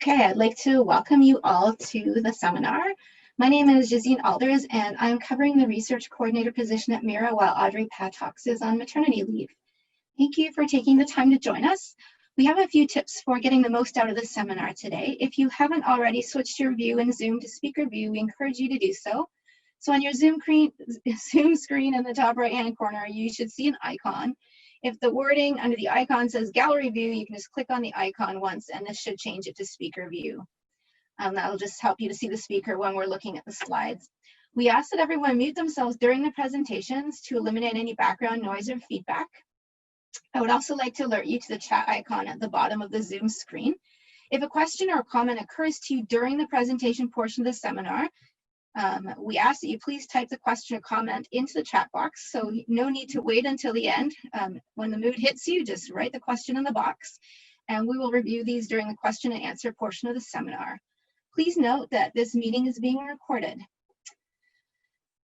Okay, I'd like to welcome you all to the seminar. My name is Jazine Alders, and I'm covering the research coordinator position at MIRA while Audrey Patox is on maternity leave. Thank you for taking the time to join us. We have a few tips for getting the most out of the seminar today. If you haven't already switched your view in Zoom to speaker view, we encourage you to do so. So on your Zoom screen in the top right-hand corner, you should see an icon. If the wording under the icon says gallery view, you can just click on the icon once and this should change it to speaker view. That'll just help you to see the speaker when we're looking at the slides. We ask that everyone mute themselves during the presentations to eliminate any background noise or feedback. I would also like to alert you to the chat icon at the bottom of the Zoom screen. If a question or a comment occurs to you during the presentation portion of the seminar, we ask that you please type the question or comment into the chat box, so no need to wait until the end. When the mood hits you, just write the question in the box, and we will review these during the question and answer portion of the seminar. Please note that this meeting is being recorded.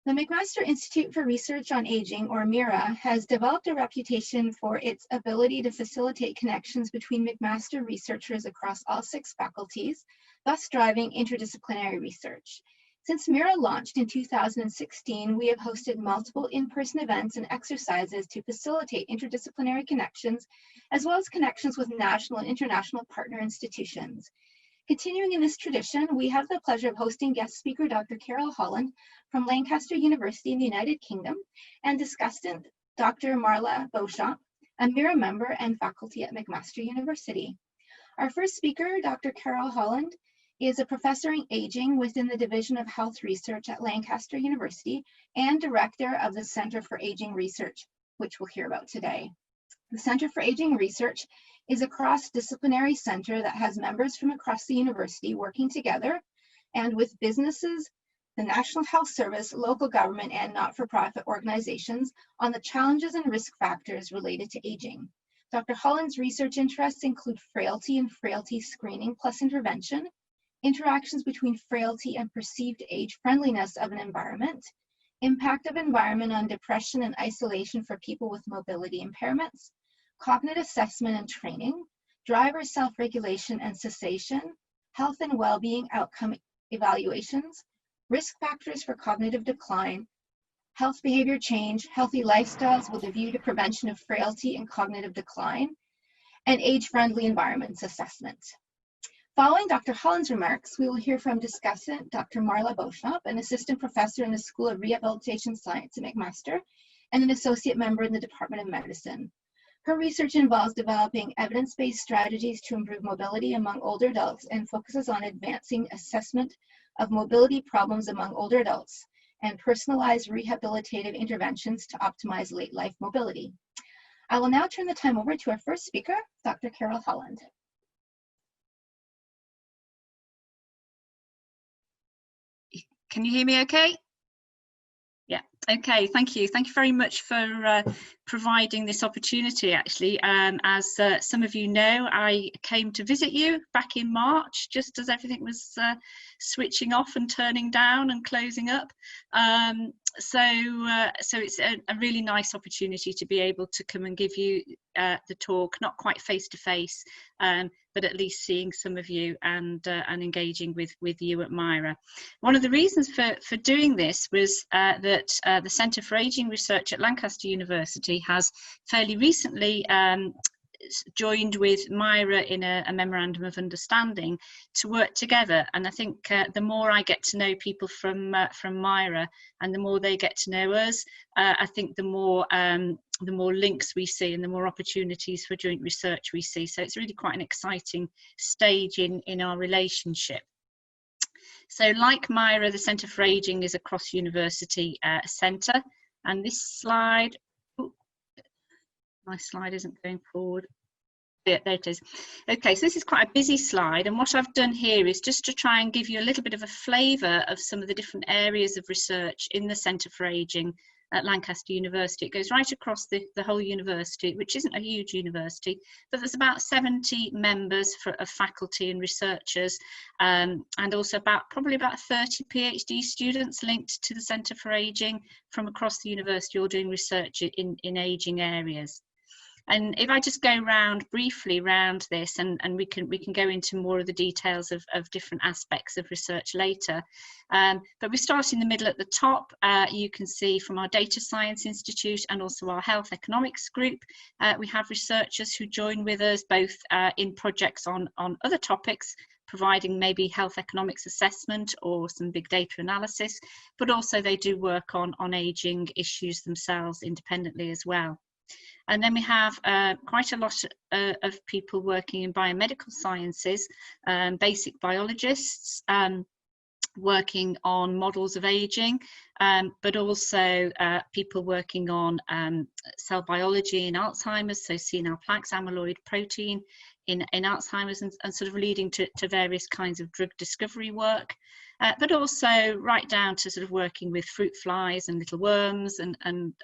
The McMaster Institute for Research on Aging, or MIRA, has developed a reputation for its ability to facilitate connections between McMaster researchers across all 6 faculties, thus driving interdisciplinary research. Since MIRA launched in 2016, we have hosted multiple in-person events and exercises to facilitate interdisciplinary connections, as well as connections with national and international partner institutions. Continuing in this tradition, we have the pleasure of hosting guest speaker Dr. Carol Holland from Lancaster University in the United Kingdom and discussant Dr. Marla Beauchamp, a MIRA member and faculty at McMaster University. Our first speaker, Dr. Carol Holland, is a professor in aging within the Division of Health Research at Lancaster University and director of the Center for Aging Research, which we'll hear about today. The Center for Aging Research is a cross-disciplinary center that has members from across the university working together and with businesses, the National Health Service, local government, and not-for-profit organizations on the challenges and risk factors related to aging. Dr. Holland's research interests include frailty and frailty screening plus intervention, interactions between frailty and perceived age friendliness of an environment, impact of environment on depression and isolation for people with mobility impairments, cognitive assessment and training, driver self-regulation and cessation, health and well-being outcome evaluations, risk factors for cognitive decline, health behavior change, healthy lifestyles with a view to prevention of frailty and cognitive decline, and age-friendly environments assessment. Following Dr. Holland's remarks, we will hear from discussant Dr. Marla Beauchamp, an assistant professor in the School of Rehabilitation Science at McMaster and an associate member in the Department of Medicine. Her research involves developing evidence-based strategies to improve mobility among older adults and focuses on advancing assessment of mobility problems among older adults and personalized rehabilitative interventions to optimize late life mobility. I will now turn the time over to our first speaker, Dr. Carol Holland. Can you hear me okay? Yeah, okay, thank you. Thank you very much for providing this opportunity, actually. As some of you know, I came to visit you back in March, just as everything was switching off and turning down and closing up. So it's a really nice opportunity to be able to come and give you the talk, not quite face to face, but at least seeing some of you and engaging with you at MIRA. One of the reasons for doing this was that the Centre for Aging Research at Lancaster University has fairly recently joined with MIRA in a memorandum of understanding to work together, and I think the more I get to know people from MIRA and the more they get to know us, I think the more links we see and the more opportunities for joint research we see. So it's really quite an exciting stage in our relationship. So like MIRA, the Centre for Aging is a cross-university centre, and this slide, my slide isn't going forward. Yeah, there it is. Okay, so this is quite a busy slide, and what I've done here is just to try and give you a little bit of a flavour of some of the different areas of research in the Centre for Aging at Lancaster University. It goes right across the whole university, which isn't a huge university, but there's about 70 members of faculty and researchers, and also probably about 30 PhD students linked to the Centre for Aging from across the university, all doing research in ageing areas. And if I just go briefly round this, and we can go into more of the details of different aspects of research later. But we start in the middle at the top. You can see from our Data Science Institute and also our Health Economics group, we have researchers who join with us both in projects on other topics, providing maybe health economics assessment or some big data analysis, but also they do work on ageing issues themselves independently as well. And then we have quite a lot of people working in biomedical sciences, basic biologists, working on models of aging, but also people working on cell biology in Alzheimer's, so senile plaques, amyloid protein in Alzheimer's, and sort of leading to various kinds of drug discovery work, but also right down to sort of working with fruit flies and little worms and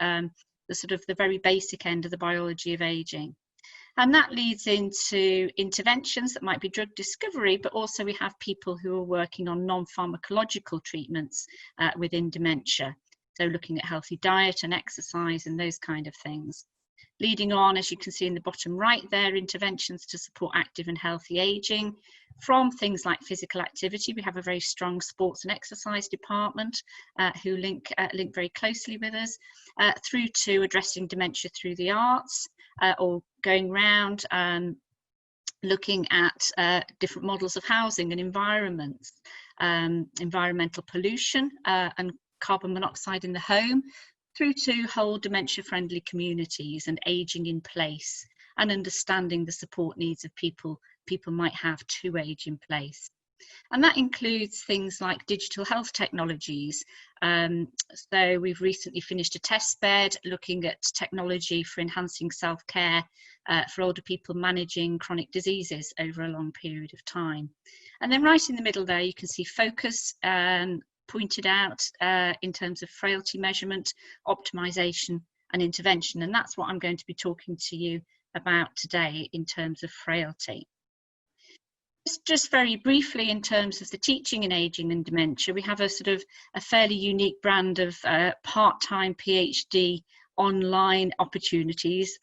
the sort of the very basic end of the biology of aging. And that leads into interventions that might be drug discovery, but also we have people who are working on non-pharmacological treatments within dementia. So looking at healthy diet and exercise and those kind of things. Leading on, as you can see in the bottom right there, interventions to support active and healthy aging, from things like physical activity. We have a very strong sports and exercise department who link very closely with us, through to addressing dementia through the arts, or going round looking at different models of housing and environments, environmental pollution and carbon monoxide in the home, through to whole dementia-friendly communities and aging in place, and understanding the support needs of people might have to age in place. And that includes things like digital health technologies. So we've recently finished a test bed looking at technology for enhancing self-care for older people managing chronic diseases over a long period of time. And then right in the middle there, you can see focus pointed out in terms of frailty measurement, optimization and intervention. And that's what I'm going to be talking to you about today in terms of frailty. Just very briefly, in terms of the teaching in aging and dementia, we have a sort of a fairly unique brand of part-time PhD online opportunities.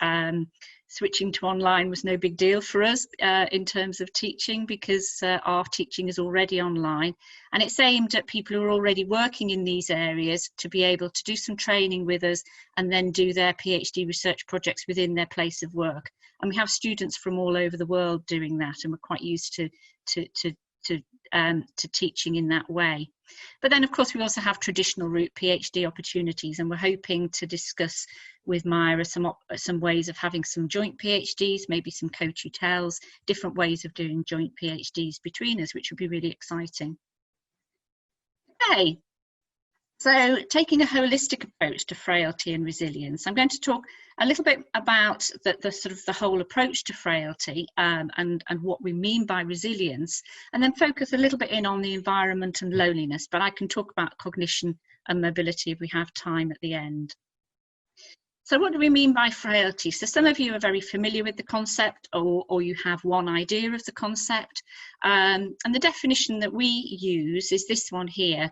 Switching to online was no big deal for us in terms of teaching, because our teaching is already online, and it's aimed at people who are already working in these areas to be able to do some training with us and then do their PhD research projects within their place of work. And we have students from all over the world doing that, and we're quite used to teaching in that way. But then, of course, we also have traditional route PhD opportunities, and we're hoping to discuss with MIRA some ways of having some joint PhDs, maybe some co-tutels, different ways of doing joint PhDs between us, which would be really exciting. Okay. So taking a holistic approach to frailty and resilience, I'm going to talk a little bit about the sort of the whole approach to frailty and what we mean by resilience, and then focus a little bit in on the environment and loneliness, but I can talk about cognition and mobility if we have time at the end. So what do we mean by frailty? So some of you are very familiar with the concept, or you have one idea of the concept. And the definition that we use is this one here,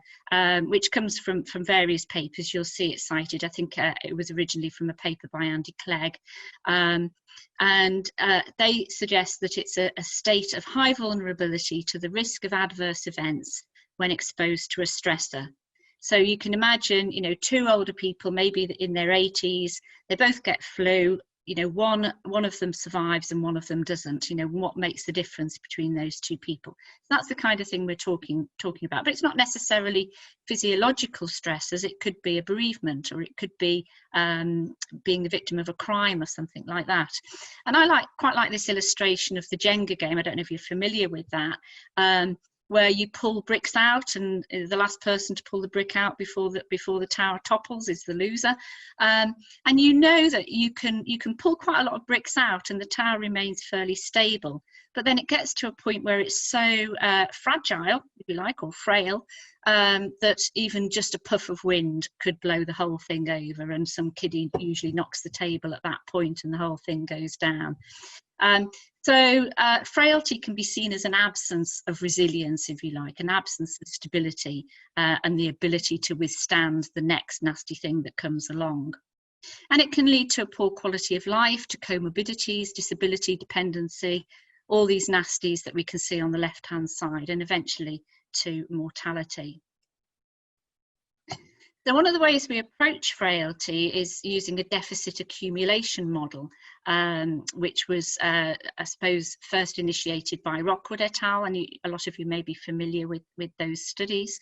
which comes from various papers. You'll see it cited. I think it was originally from a paper by Andy Clegg. And they suggest that it's a state of high vulnerability to the risk of adverse events when exposed to a stressor. So you can imagine, you know, two older people, maybe in their 80s, they both get flu, you know, one of them survives and one of them doesn't. You know, what makes the difference between those two people? So that's the kind of thing we're talking about. But it's not necessarily physiological stresses. It could be a bereavement, or it could be being the victim of a crime or something like that. And I quite like this illustration of the Jenga game. I don't know if you're familiar with that. Where you pull bricks out, and the last person to pull the brick out before the tower topples is the loser. And you know that you can pull quite a lot of bricks out and the tower remains fairly stable. But then it gets to a point where it's so fragile, if you like, or frail, that even just a puff of wind could blow the whole thing over, and some kiddie usually knocks the table at that point and the whole thing goes down. So frailty can be seen as an absence of resilience, if you like, an absence of stability and the ability to withstand the next nasty thing that comes along. And it can lead to a poor quality of life, to comorbidities, disability, dependency, all these nasties that we can see on the left-hand side, and eventually to mortality. So one of the ways we approach frailty is using a deficit accumulation model, which was, I suppose, first initiated by Rockwood et al. And a lot of you may be familiar with those studies.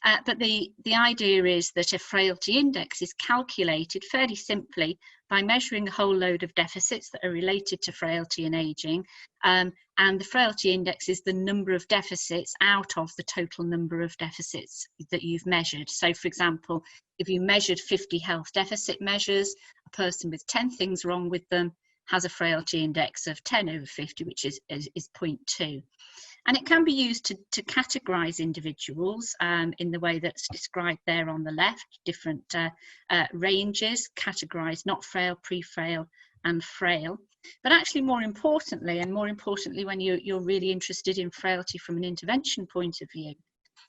But the idea is that a frailty index is calculated fairly simply by measuring a whole load of deficits that are related to frailty and aging. And the frailty index is the number of deficits out of the total number of deficits that you've measured. So, for example, if you measured 50 health deficit measures, a person with 10 things wrong with them has a frailty index of 10 over 50, which is 0.2. And it can be used to categorize individuals in the way that's described there on the left, different ranges, categorized not frail, pre-frail, and frail. But actually more importantly when you're really interested in frailty from an intervention point of view,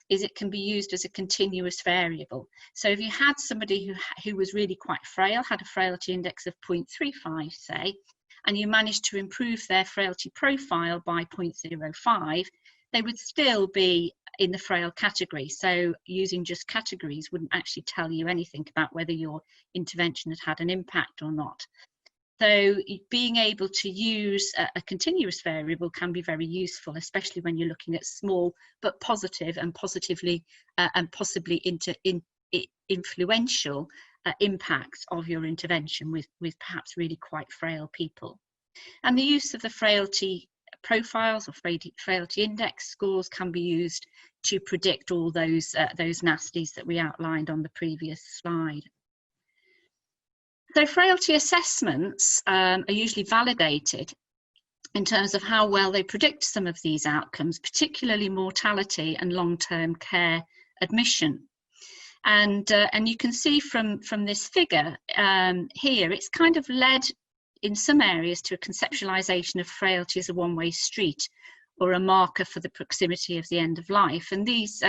is it can be used as a continuous variable. So if you had somebody who was really quite frail, had a frailty index of 0.35, say, and you managed to improve their frailty profile by 0.05, they would still be in the frail category. So using just categories wouldn't actually tell you anything about whether your intervention had an impact or not. So being able to use a continuous variable can be very useful, especially when you're looking at small but positive and positively and possibly influential impacts of your intervention with perhaps really quite frail people. And the use of the frailty profiles or frailty index scores can be used to predict all those nasties that we outlined on the previous slide. So frailty assessments are usually validated in terms of how well they predict some of these outcomes, particularly mortality and long-term care admission. And you can see from this figure here, it's kind of led in some areas to a conceptualization of frailty as a one-way street or a marker for the proximity of the end of life. And these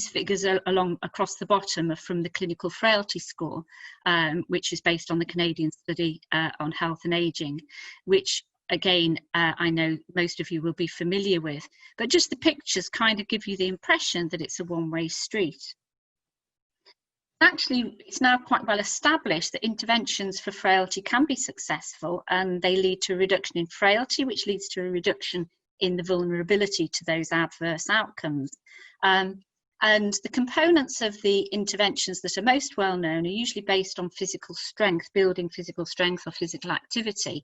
figures are across the bottom are from the clinical frailty score, which is based on the Canadian study on health and aging, which again, I know most of you will be familiar with, but just the pictures kind of give you the impression that it's a one-way street. Actually, it's now quite well established that interventions for frailty can be successful, and they lead to a reduction in frailty, which leads to a reduction in the vulnerability to those adverse outcomes. And the components of the interventions that are most well known are usually based on physical strength, building physical strength or physical activity.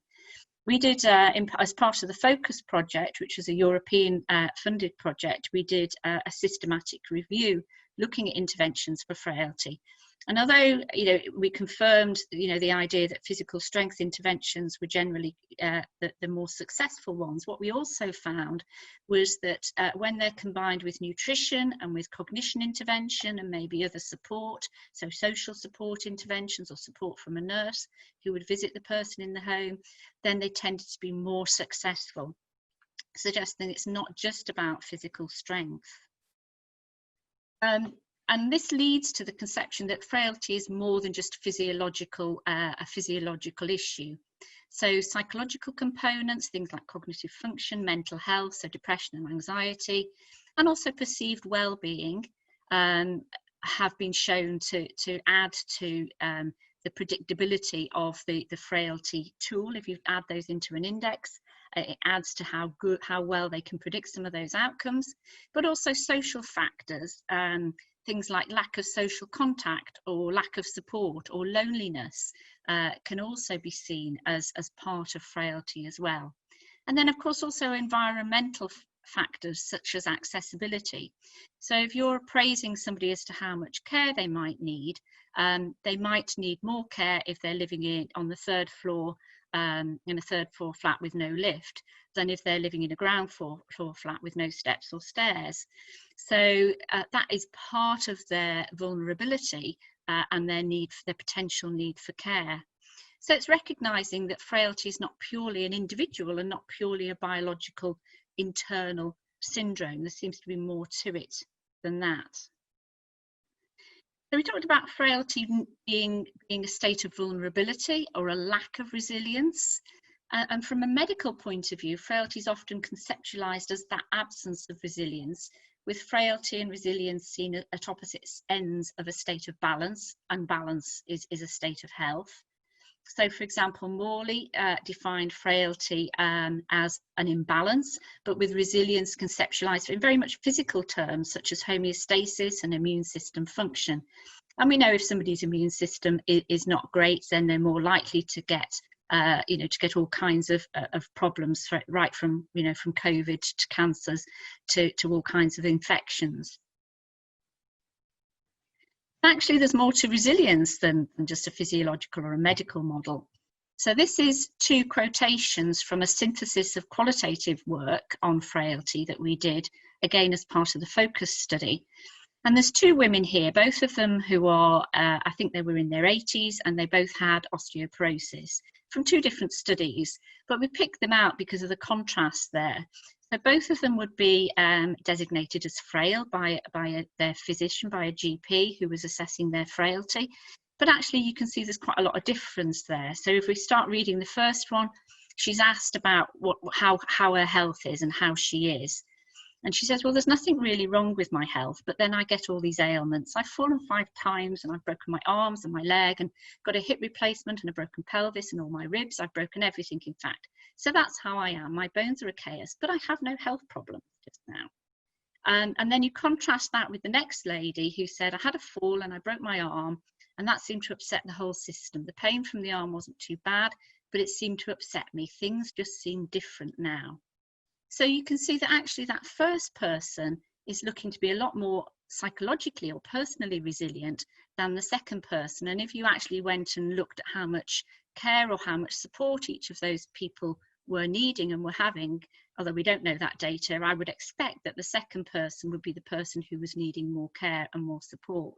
We did, as part of the FOCUS project, which was a European funded project, we did a systematic review looking at interventions for frailty. And although, we confirmed, the idea that physical strength interventions were generally the more successful ones, what we also found was that when they're combined with nutrition and with cognition intervention and maybe other support, so social support interventions or support from a nurse who would visit the person in the home, then they tended to be more successful, suggesting it's not just about physical strength. And this leads to the conception that frailty is more than just a physiological issue. So psychological components, things like cognitive function, mental health, so depression and anxiety, and also perceived well-being have been shown to add to the predictability of the frailty tool. If you add those into an index, it adds to how well they can predict some of those outcomes, but also social factors, things like lack of social contact or lack of support or loneliness can also be seen as part of frailty as well. And then of course also environmental factors such as accessibility. So if you're appraising somebody as to how much care they might need more care if they're living on the third floor in a third floor flat with no lift than if they're living in a ground floor flat with no steps or stairs. So that is part of their vulnerability and their potential need for care. So it's recognizing that frailty is not purely an individual and not purely a biological internal syndrome. There seems to be more to it than that. So we talked about frailty being a state of vulnerability or a lack of resilience. And from a medical point of view, frailty is often conceptualized as that absence of resilience, with frailty and resilience seen at opposite ends of a state of balance, and balance is a state of health. So, for example, Morley defined frailty as an imbalance, but with resilience conceptualized in very much physical terms, such as homeostasis and immune system function. And we know if somebody's immune system is not great, then they're more likely to get to get all kinds of problems, right from, from COVID to cancers to all kinds of infections. Actually, there's more to resilience than just a physiological or a medical model. So this is 2 quotations from a synthesis of qualitative work on frailty that we did, again, as part of the focus study. And there's 2 women here, both of them who are, I think they were in their 80s, and they both had osteoporosis from 2 different studies, but we picked them out because of the contrast there. So both of them would be designated as frail by their physician, by a GP who was assessing their frailty. But actually you can see there's quite a lot of difference there. So if we start reading the first one, she's asked about how her health is and how she is. And she says, well, there's nothing really wrong with my health, but then I get all these ailments. I've fallen 5 times and I've broken my arms and my leg and got a hip replacement and a broken pelvis and all my ribs. I've broken everything, in fact. So that's how I am. My bones are a chaos, but I have no health problems just now. And then you contrast that with the next lady who said, I had a fall and I broke my arm, and that seemed to upset the whole system. The pain from the arm wasn't too bad, but it seemed to upset me. Things just seem different now. So you can see that actually that first person is looking to be a lot more psychologically or personally resilient than the second person. And if you actually went and looked at how much care or how much support each of those people were needing and were having, although we don't know that data, I would expect that the second person would be the person who was needing more care and more support.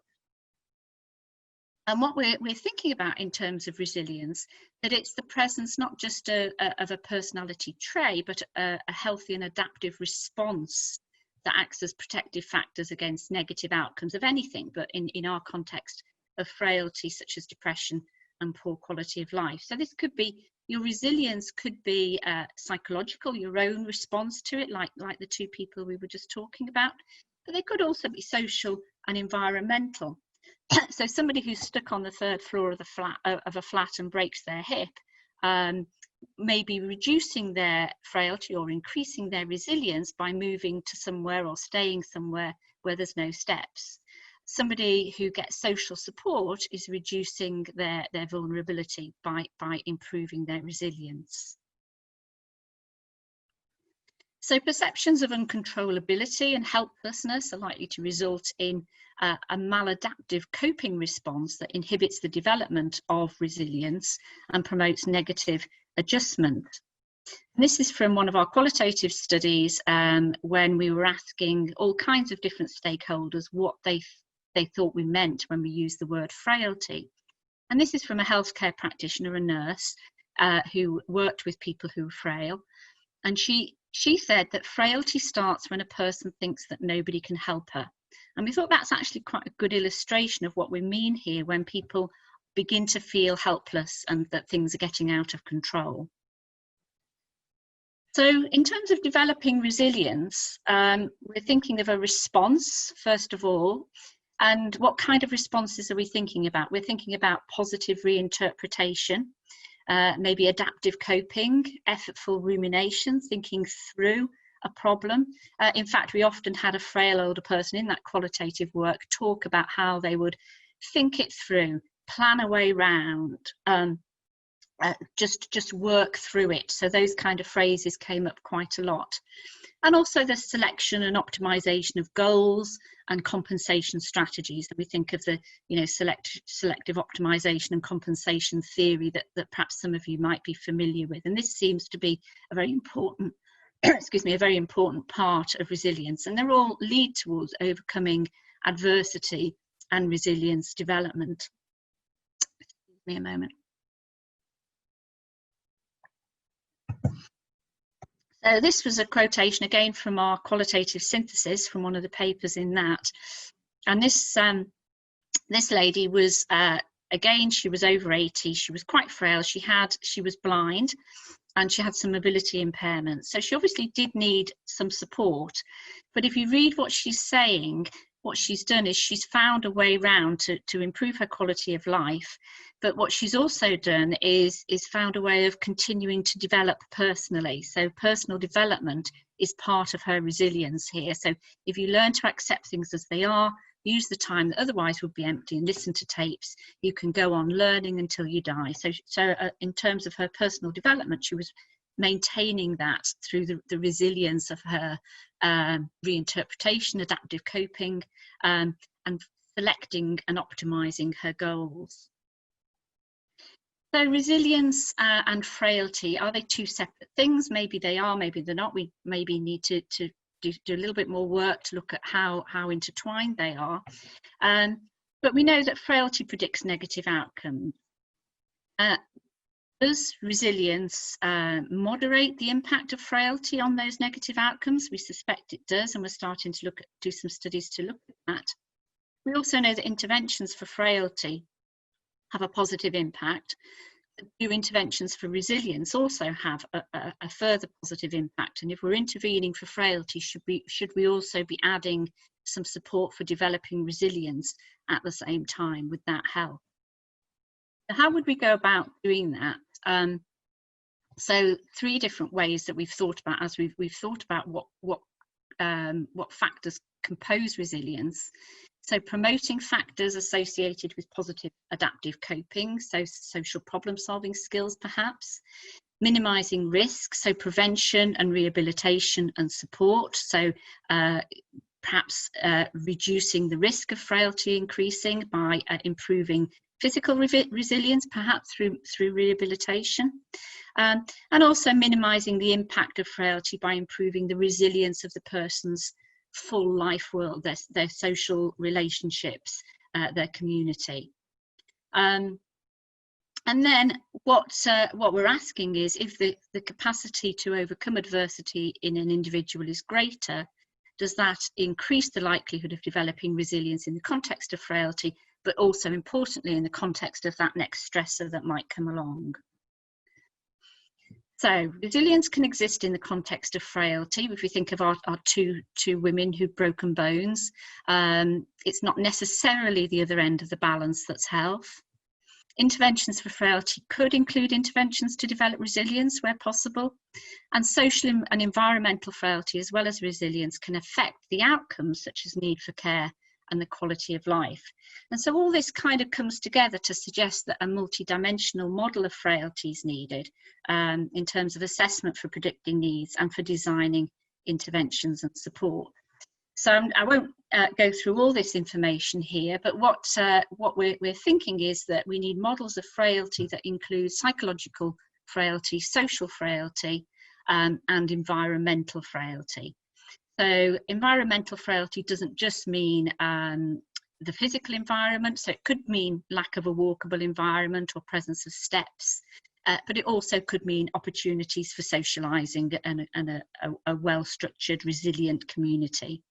And what we're thinking about in terms of resilience, that it's the presence not just of a personality trait, but a healthy and adaptive response that acts as protective factors against negative outcomes of anything, but in our context of frailty, such as depression and poor quality of life. So this could be, your resilience could be psychological, your own response to it, like the 2 people we were just talking about, but they could also be social and environmental. So somebody who's stuck on the 3rd floor of a flat and breaks their hip may be reducing their frailty or increasing their resilience by moving to somewhere or staying somewhere where there's no steps. Somebody who gets social support is reducing their vulnerability by improving their resilience. So perceptions of uncontrollability and helplessness are likely to result in a maladaptive coping response that inhibits the development of resilience and promotes negative adjustment. And this is from one of our qualitative studies when we were asking all kinds of different stakeholders what they thought we meant when we used the word frailty. And this is from a healthcare practitioner, a nurse, who worked with people who were frail. And she said that frailty starts when a person thinks that nobody can help her. And we thought that's actually quite a good illustration of what we mean here when people begin to feel helpless and that things are getting out of control. So in terms of developing resilience, we're thinking of a response, first of all. And what kind of responses are we thinking about? We're thinking about positive reinterpretation, maybe adaptive coping, effortful rumination, thinking through a problem. In fact, we often had a frail older person in that qualitative work talk about how they would think it through, plan a way round, just work through it. So those kind of phrases came up quite a lot. And also the selection and optimization of goals and compensation strategies. And we think of the, selective optimization and compensation theory that perhaps some of you might be familiar with. And this seems to be a very important, a very important part of resilience. And they're all lead towards overcoming adversity and resilience development. Give me a moment. So this was a quotation again from our qualitative synthesis from one of the papers in that. And this This lady was, again, she was over 80, she was quite frail, she was blind, and she had some mobility impairments. So she obviously did need some support. But if you read what she's saying, what she's done is she's found a way round to improve her quality of life. But what she's also done is found a way of continuing to develop personally. So personal development is part of her resilience here. So if you learn to accept things as they are, use the time that otherwise would be empty and listen to tapes, you can go on learning until you die. So in terms of her personal development, she was maintaining that through the resilience of her reinterpretation, adaptive coping, and selecting and optimizing her goals. So resilience and frailty, are they two separate things? Maybe they are, maybe they're not. We maybe need to do a little bit more work to look at how intertwined they are. But we know that frailty predicts negative outcomes. Does resilience moderate the impact of frailty on those negative outcomes? We suspect it does, and we're starting to do some studies to look at that. We also know that interventions for frailty have a positive impact. Do interventions for resilience also have a further positive impact? And if we're intervening for frailty, should we also be adding some support for developing resilience at the same time? Would that help? So how would we go about doing that? So 3 different ways that we've thought about as we've thought about what factors compose resilience. So promoting factors associated with positive adaptive coping, so social problem solving skills perhaps. Minimizing risk, so prevention and rehabilitation and support, so perhaps reducing the risk of frailty increasing by improving physical resilience, perhaps through rehabilitation, and also minimizing the impact of frailty by improving the resilience of the person's full life world, their social relationships, their community. And then what we're asking is, if the capacity to overcome adversity in an individual is greater, does that increase the likelihood of developing resilience in the context of frailty, but also importantly in the context of that next stressor that might come along? So resilience can exist in the context of frailty. If we think of our two women who've broken bones, it's not necessarily the other end of the balance that's health. Interventions for frailty could include interventions to develop resilience where possible, and social and environmental frailty as well as resilience can affect the outcomes such as need for care and the quality of life. And so all this kind of comes together to suggest that a multidimensional model of frailty is needed in terms of assessment for predicting needs and for designing interventions and support. So I won't go through all this information here, but what we're thinking is that we need models of frailty that include psychological frailty, social frailty, and environmental frailty. So environmental frailty doesn't just mean the physical environment, so it could mean lack of a walkable environment or presence of steps, but it also could mean opportunities for socialising and a well-structured, resilient community.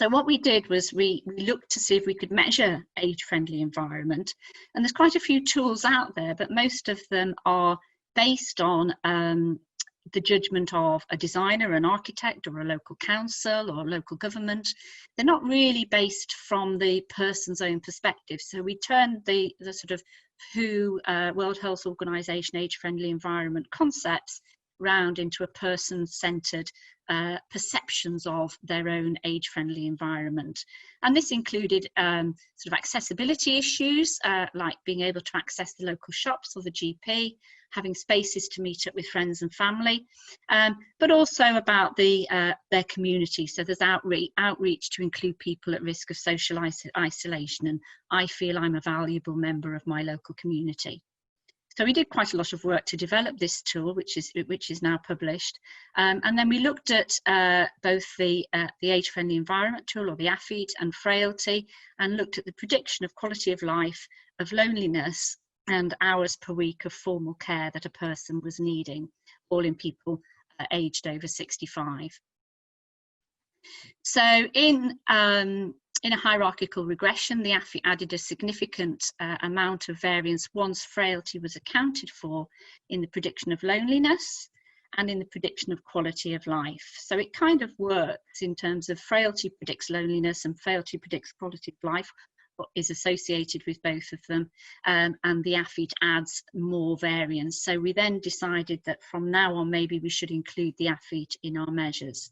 So what we did was we looked to see if we could measure age-friendly environment, and there's quite a few tools out there, but most of them are based on the judgment of a designer, an architect, or a local council or local government. They're not really based from the person's own perspective. So we turned the sort of WHO, World Health Organization, age-friendly environment concepts round into a person-centered perceptions of their own age-friendly environment. And this included sort of accessibility issues, like being able to access the local shops or the GP, having spaces to meet up with friends and family, but also about their community. So there's outreach to include people at risk of social isolation, and I feel I'm a valuable member of my local community. So we did quite a lot of work to develop this tool, which is now published, and then we looked at both the age-friendly environment tool, or the AFEET, and frailty, and looked at the prediction of quality of life, of loneliness, and hours per week of formal care that a person was needing, all in people aged over 65. So in In a hierarchical regression, the AFI added a significant amount of variance once frailty was accounted for in the prediction of loneliness and in the prediction of quality of life. So it kind of works in terms of frailty predicts loneliness and frailty predicts quality of life, or is associated with both of them, and the AFI adds more variance. So we then decided that from now on maybe we should include the AFI in our measures.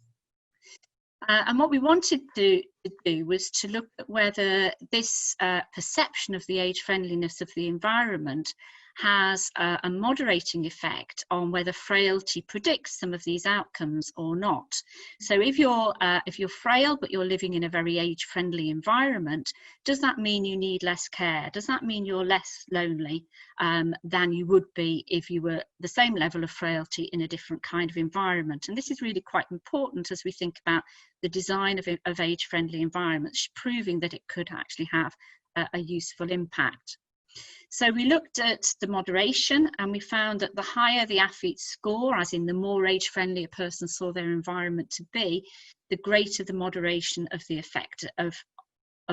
And what we wanted to do was to look at whether this perception of the age friendliness of the environment has a moderating effect on whether frailty predicts some of these outcomes or not. So if you're frail but you're living in a very age-friendly environment, does that mean you need less care? Does that mean you're less lonely than you would be if you were the same level of frailty in a different kind of environment? And this is really quite important as we think about the design of age-friendly environments, proving that it could actually have a useful impact. So we looked at the moderation, and we found that the higher the AFI score, as in the more age-friendly a person saw their environment to be, the greater the moderation of the effect of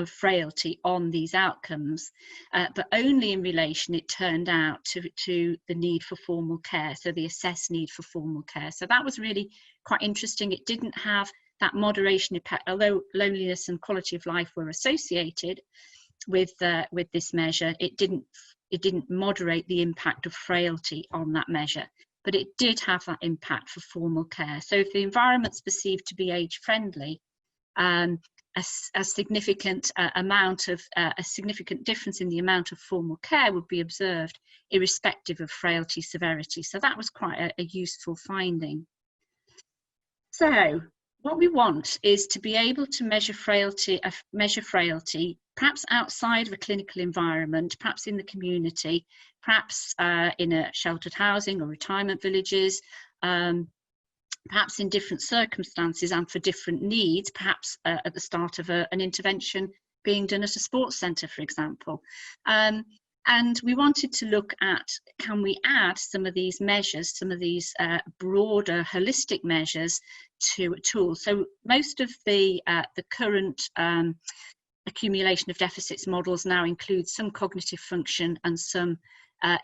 frailty on these outcomes, but only in relation, it turned out, to the need for formal care, so the assessed need for formal care. So that was really quite interesting. It didn't have that moderation impact, although loneliness and quality of life were associated with this measure. It didn't moderate the impact of frailty on that measure, but it did have that impact for formal care. So if the environment's perceived to be age friendly, a significant a significant difference in the amount of formal care would be observed, irrespective of frailty severity. So that was quite a useful finding. So what we want is to be able to measure frailty, perhaps outside of a clinical environment, perhaps in the community, perhaps in a sheltered housing or retirement villages, perhaps in different circumstances and for different needs, perhaps at the start of an intervention being done at a sports centre, for example. And we wanted to look at, can we add some of these measures, some of these broader holistic measures to a tool? So most of the current accumulation of deficits models now include some cognitive function and some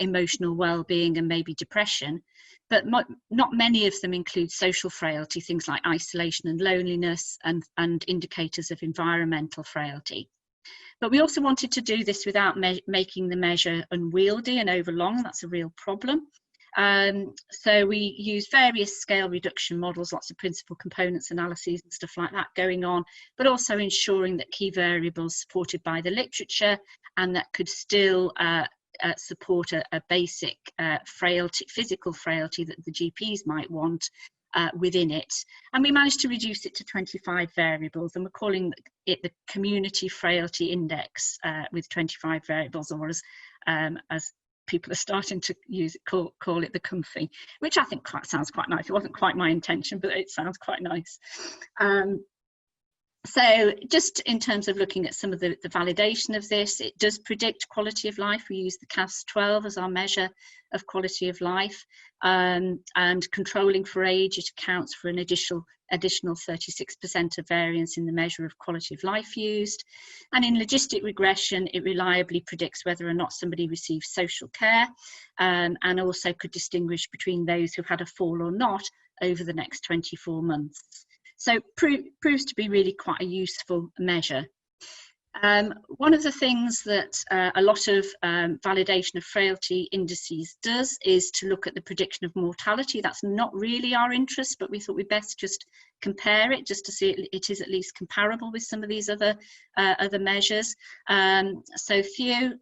emotional well-being and maybe depression, but not many of them include social frailty, things like isolation and loneliness, and indicators of environmental frailty. But we also wanted to do this without making the measure unwieldy and overlong. That's a real problem. So we use various scale reduction models, lots of principal components analyses and stuff like that going on, but also ensuring that key variables supported by the literature and that could still support a basic frailty, physical frailty that the GPs might want within it. And we managed to reduce it to 25 variables, and we're calling it the Community Frailty Index with 25 variables, or as people are starting to use it, call it the comfy, which I think sounds quite nice. It wasn't quite my intention, but it sounds quite nice. So just in terms of looking at some of the validation of this, it does predict quality of life. We use the CAS-12 as our measure of quality of life, and controlling for age, it accounts for an additional 36% of variance in the measure of quality of life used. And in logistic regression, it reliably predicts whether or not somebody receives social care, and also could distinguish between those who had a fall or not over the next 24 months. So proves to be really quite a useful measure. One of the things that a lot of validation of frailty indices does is to look at the prediction of mortality. That's not really our interest, but we thought we'd best just compare it, just to see it is at least comparable with some of these other measures. So few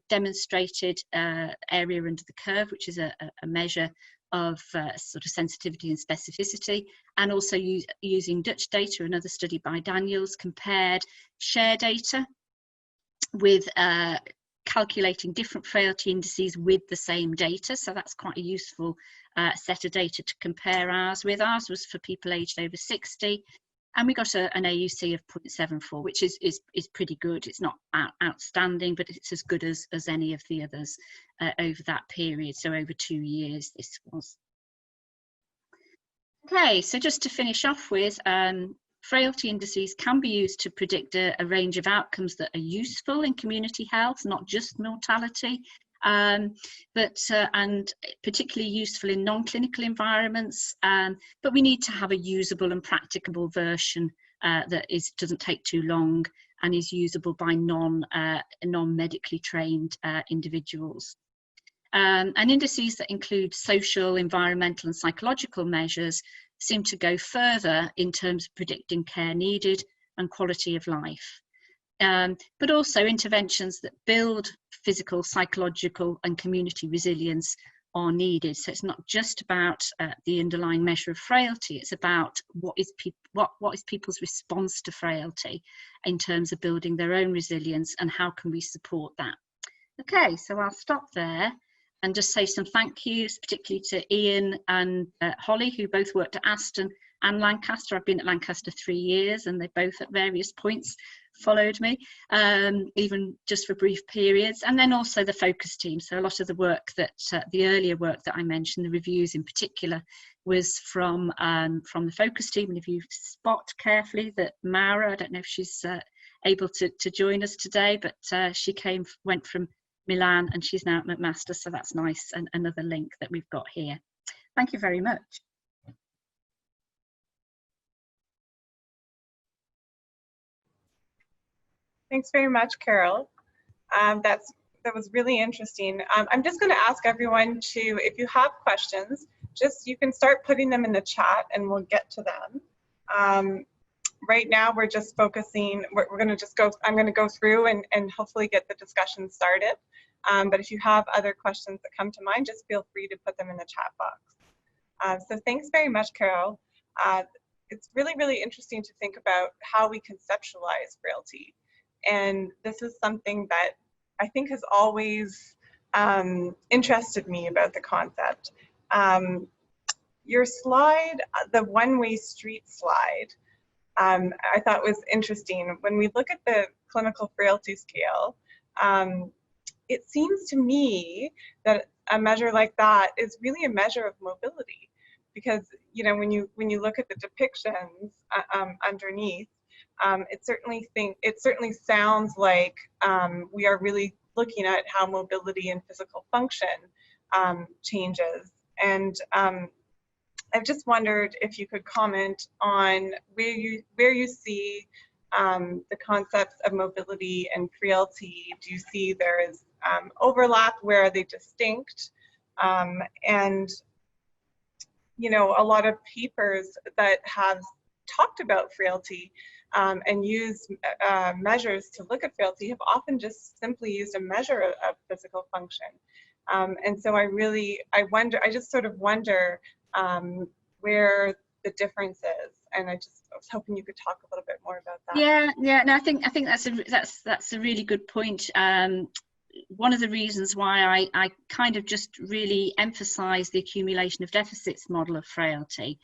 demonstrated area under the curve, which is a measure of sort of sensitivity and specificity, and also using Dutch data. Another study by Daniels compared share data with calculating different frailty indices with the same data. So that's quite a useful set of data to compare ours with. Ours was for people aged over 60, and we got an AUC of 0.74, which is pretty good. It's not outstanding, but it's as good as any of the others over that period. So over 2 years this was. Okay, so just to finish off with, frailty indices can be used to predict a range of outcomes that are useful in community health, not just mortality, and particularly useful in non-clinical environments. But we need to have a usable and practicable version that doesn't take too long and is usable by non-medically trained individuals. And indices that include social, environmental and psychological measures seem to go further in terms of predicting care needed and quality of life. But also interventions that build physical, psychological and community resilience are needed. So it's not just about the underlying measure of frailty, it's about what is people's response to frailty in terms of building their own resilience and how can we support that. Okay, so I'll stop there and just say some thank yous, particularly to Ian and Holly, who both worked at Aston and Lancaster. I've been at Lancaster 3 years and they both at various points followed me, even just for brief periods. And then also the focus team. So a lot of the work that, the earlier work that I mentioned, the reviews in particular, was from the focus team. And if you spot carefully that MIRA, I don't know if she's able to join us today, but she went from Milan and she's now at McMaster, so that's nice, and another link that we've got here. Thank you very much. Thanks very much, Carol. That was really interesting. I'm just going to ask everyone to, if you have questions, you can start putting them in the chat and we'll get to them. Right now we're just focusing, we're going to just go, I'm going to go through and hopefully get the discussion started. But if you have other questions that come to mind, just feel free to put them in the chat box. So thanks very much, Carol. It's really, really interesting to think about how we conceptualize frailty. And this is something that I think has always interested me about the concept. Your slide, the one-way street slide, I thought was interesting. When we look at the clinical frailty scale, it seems to me that a measure like that is really a measure of mobility, because when you look at the depictions underneath, it certainly sounds like we are really looking at how mobility and physical function changes. And I've just wondered if you could comment on where you see the concepts of mobility and frailty. Do you see there is overlap? Where are they distinct? And a lot of papers that have talked about frailty and used measures to look at frailty have often just simply used a measure of physical function. And so I just sort of wonder where the difference is, and I was hoping you could talk a little bit more about that. Yeah, no, I think that's a really good point. One of the reasons why I kind of just really emphasize the accumulation of deficits model of frailty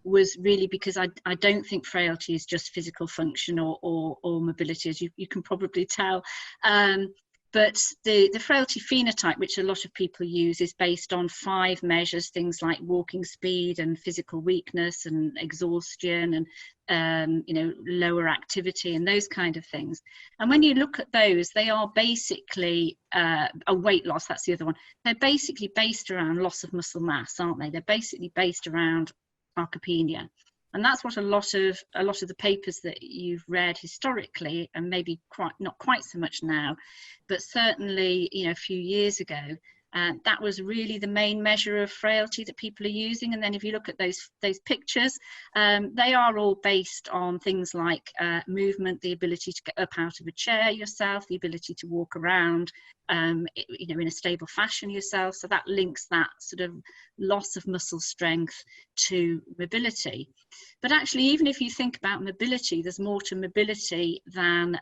was really because I don't think frailty is just physical function or mobility, as you can probably tell. But the frailty phenotype, which a lot of people use, is based on 5 measures, things like walking speed and physical weakness and exhaustion and lower activity and those kind of things. And when you look at those, they are basically a weight loss. That's the other one. They're basically based around loss of muscle mass, aren't they? They're basically based around sarcopenia. And that's what a lot of the papers that you've read historically, and maybe not quite so much now, but certainly a few years ago, that was really the main measure of frailty that people are using. And then if you look at those pictures, they are all based on things like movement, the ability to get up out of a chair yourself, the ability to walk around in a stable fashion yourself. So that links that sort of loss of muscle strength to mobility. But actually, even if you think about mobility, there's more to mobility than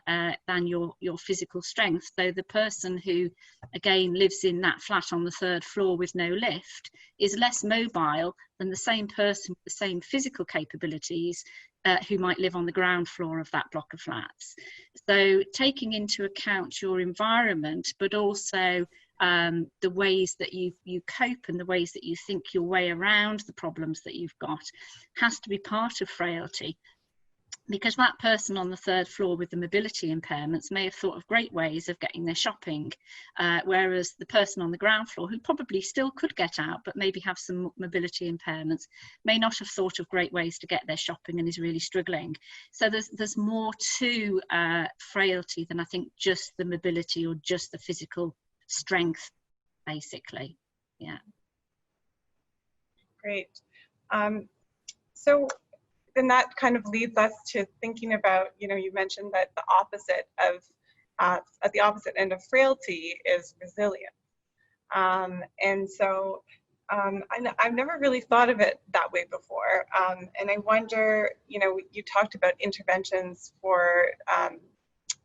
your physical strength. So the person who, again, lives in that flat on the 3rd floor with no lift is less mobile than the same person with the same physical capabilities who might live on the ground floor of that block of flats. So taking into account your environment, but also the ways that you cope and the ways that you think your way around the problems that you've got has to be part of frailty. Because that person on the third floor with the mobility impairments may have thought of great ways of getting their shopping, whereas the person on the ground floor, who probably still could get out but maybe have some mobility impairments, may not have thought of great ways to get their shopping and is really struggling. So there's more to frailty than I think just the mobility or just the physical strength, basically. Yeah. Great. So then that kind of leads us to thinking about, you know, you mentioned that the opposite of, at the opposite end of frailty is resilience. And so I've never really thought of it that way before. And I wonder, you know, you talked about interventions for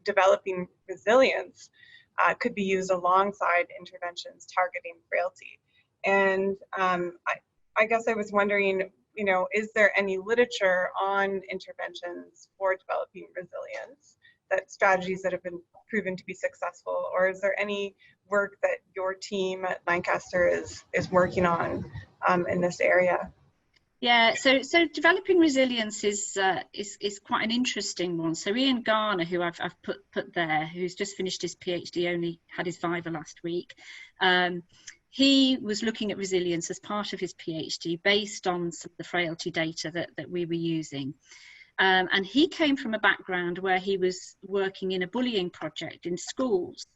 developing resilience could be used alongside interventions targeting frailty. And I guess I was wondering, you know, is there any literature on interventions for developing resilience, that strategies that have been proven to be successful, or is there any work that your team at Lancaster is working on in this area? Yeah, so developing resilience is quite an interesting one. So Ian Garner, who I've put there, who's just finished his PhD, only had his viva last week. He was looking at resilience as part of his PhD based on some of the frailty data that we were using. And he came from a background where he was working in a bullying project in schools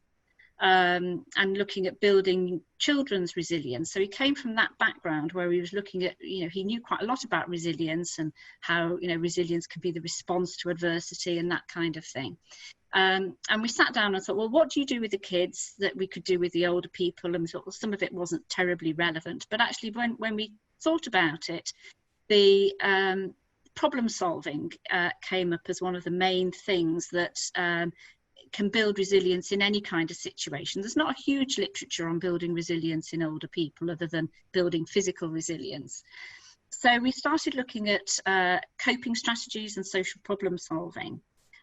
and looking at building children's resilience. So he came from that background where he was looking at, you know, he knew quite a lot about resilience and how, you know, resilience can be the response to adversity and that kind of thing. And we sat down and thought, well, what do you do with the kids that we could do with the older people? And we thought, well, some of it wasn't terribly relevant. But actually, when we thought about it, the problem solving came up as one of the main things that can build resilience in any kind of situation. There's not a huge literature on building resilience in older people other than building physical resilience. So we started looking at coping strategies and social problem solving.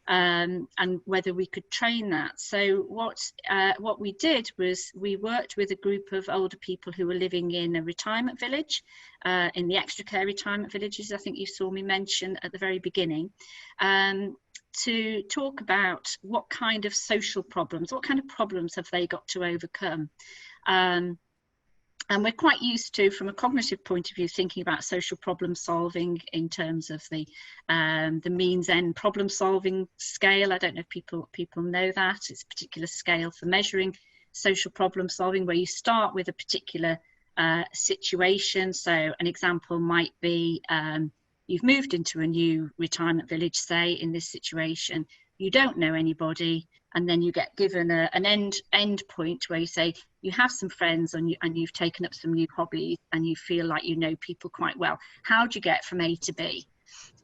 And whether we could train that. So what we did was we worked with a group of older people who were living in a retirement village, in the extra care retirement villages, I think you saw me mention at the very beginning, to talk about what kind of social problems, what kind of problems have they got to overcome. And we're quite used to, from a cognitive point of view, thinking about social problem solving in terms of the means end problem solving scale. I don't know if people know that. It's a particular scale for measuring social problem solving, where you start with a particular situation. So an example might be you've moved into a new retirement village, say, in this situation. You don't know anybody, and then you get given an end point where you say you have some friends and you've taken up some new hobbies and you feel like you know people quite well. How do you get from A to B,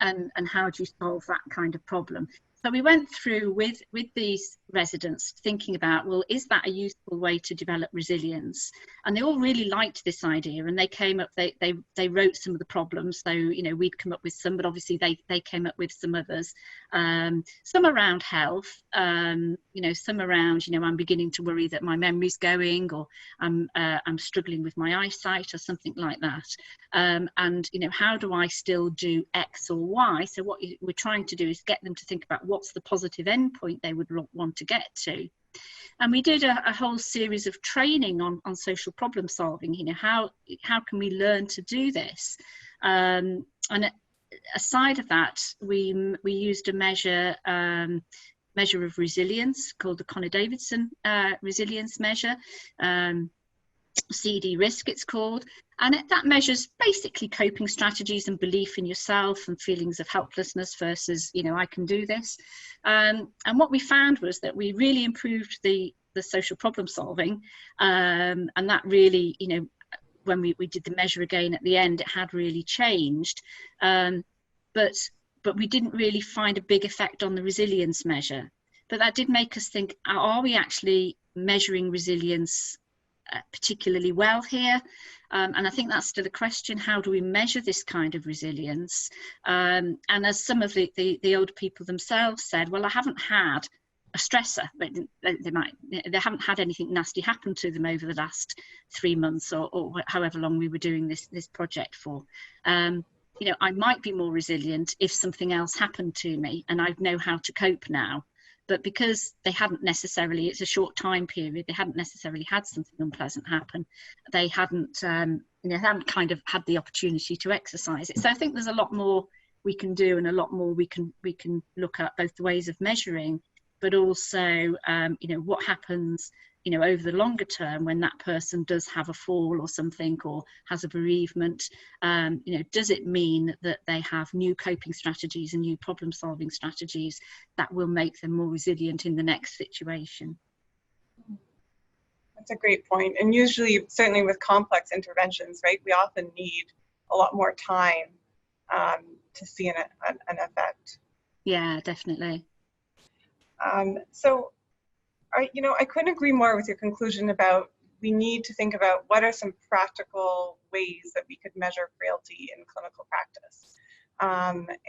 and how do you solve that kind of problem? So we went through with these residents thinking about, well, is that a useful way to develop resilience? And they all really liked this idea, and they came up, they wrote some of the problems. So, you know, we'd come up with some, but obviously they came up with some others. Some around health, you know, some around, you know, I'm beginning to worry that my memory's going, or I'm struggling with my eyesight, or something like that. And, you know, how do I still do X or Y? So what we're trying to do is get them to think about what's the positive endpoint they would want to get to. And we did a whole series of training on social problem solving. You know, how can we learn to do this? And aside of that, we used a measure of resilience called the Connor-Davidson resilience measure. CD risk it's called, and that measures basically coping strategies and belief in yourself and feelings of helplessness versus, you know, I can do this. And what we found was that we really improved the social problem solving, and that really, you know, when we did the measure again at the end, it had really changed, but we didn't really find a big effect on the resilience measure. But that did make us think, are we actually measuring resilience particularly well here? And I think that's still a question. How do we measure this kind of resilience? And as some of the older people themselves said, well, I haven't had a stressor. They haven't had anything nasty happen to them over the last 3 months or however long we were doing this project for. You know, I might be more resilient if something else happened to me and I know how to cope now. But because they hadn't necessarily, it's a short time period, they hadn't necessarily had something unpleasant happen. They hadn't, you know, hadn't kind of had the opportunity to exercise it. So I think there's a lot more we can do and a lot more we can look at, both the ways of measuring, but also, you know, what happens, you know, over the longer term when that person does have a fall or something, or has a bereavement. You know, does it mean that they have new coping strategies and new problem solving strategies that will make them more resilient in the next situation? That's a great point. And usually, certainly with complex interventions, right, we often need a lot more time to see an effect. Yeah, definitely. So, you know, I couldn't agree more with your conclusion about we need to think about what are some practical ways that we could measure frailty in clinical practice.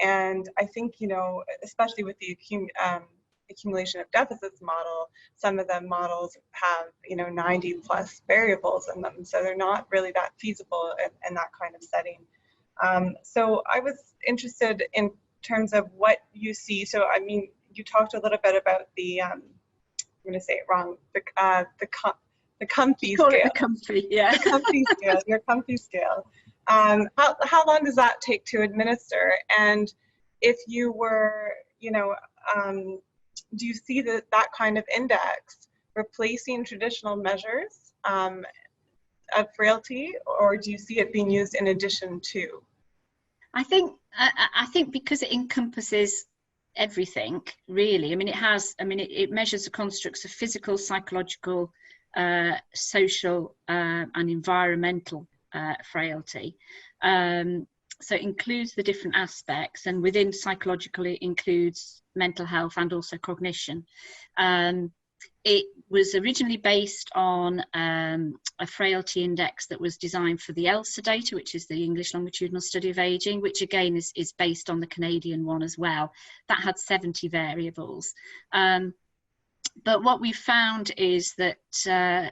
And I think, you know, especially with the accumulation of deficits model, some of the models have, you know, 90+ variables in them. So they're not really that feasible in that kind of setting. So I was interested in terms of what you see. So, I mean, you talked a little bit about the, I'm going to say it wrong, the comfy scale. The comfy, yeah. The comfy scale, your comfy scale. How long does that take to administer? And if you were, you know, do you see that kind of index replacing traditional measures of frailty, or do you see it being used in addition to? I think because it encompasses everything, really. I mean, it measures the constructs of physical, psychological, social, and environmental frailty. So it includes the different aspects, and within psychological it includes mental health and also cognition. It was originally based on a frailty index that was designed for the ELSA data, which is the English Longitudinal Study of Aging, which again is based on the Canadian one as well. That had 70 variables. But what we found is that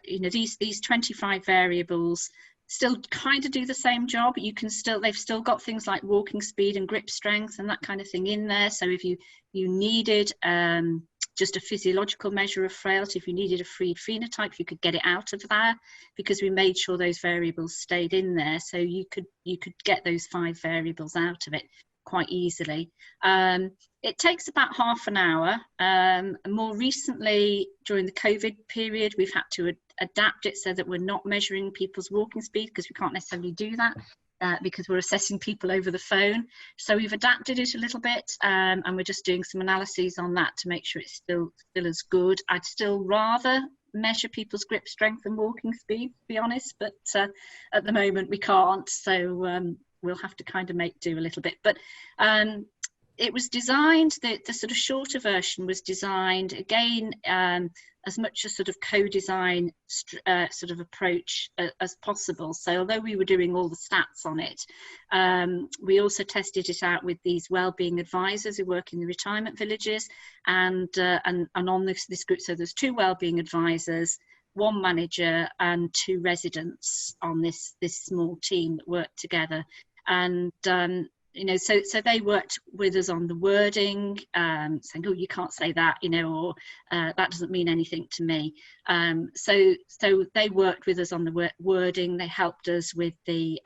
you know, these 25 variables still kind of do the same job. You can still, they've still got things like walking speed and grip strength and that kind of thing in there. So if you needed just a physiological measure of frailty, if you needed a freed phenotype, you could get it out of there, because we made sure those variables stayed in there. So you could get those 5 variables out of it quite easily. It takes about half an hour. More recently, during the COVID period, we've had to adapt it so that we're not measuring people's walking speed, because we can't necessarily do that because we're assessing people over the phone. So we've adapted it a little bit, and we're just doing some analyses on that to make sure it's still as good. I'd still rather measure people's grip strength and walking speed, to be honest, but at the moment we can't. So we'll have to kind of make do a little bit. But it was designed, the sort of shorter version was designed again as much a sort of co-design sort of approach as possible. So although we were doing all the stats on it, we also tested it out with these wellbeing advisors who work in the retirement villages, and on this group. So there's 2 wellbeing advisors, 1 manager and 2 residents on this small team that worked together. And you know, so they worked with us on the wording, saying, oh, you can't say that, you know, or that doesn't mean anything to me. So they worked with us on the wording. They helped us with the,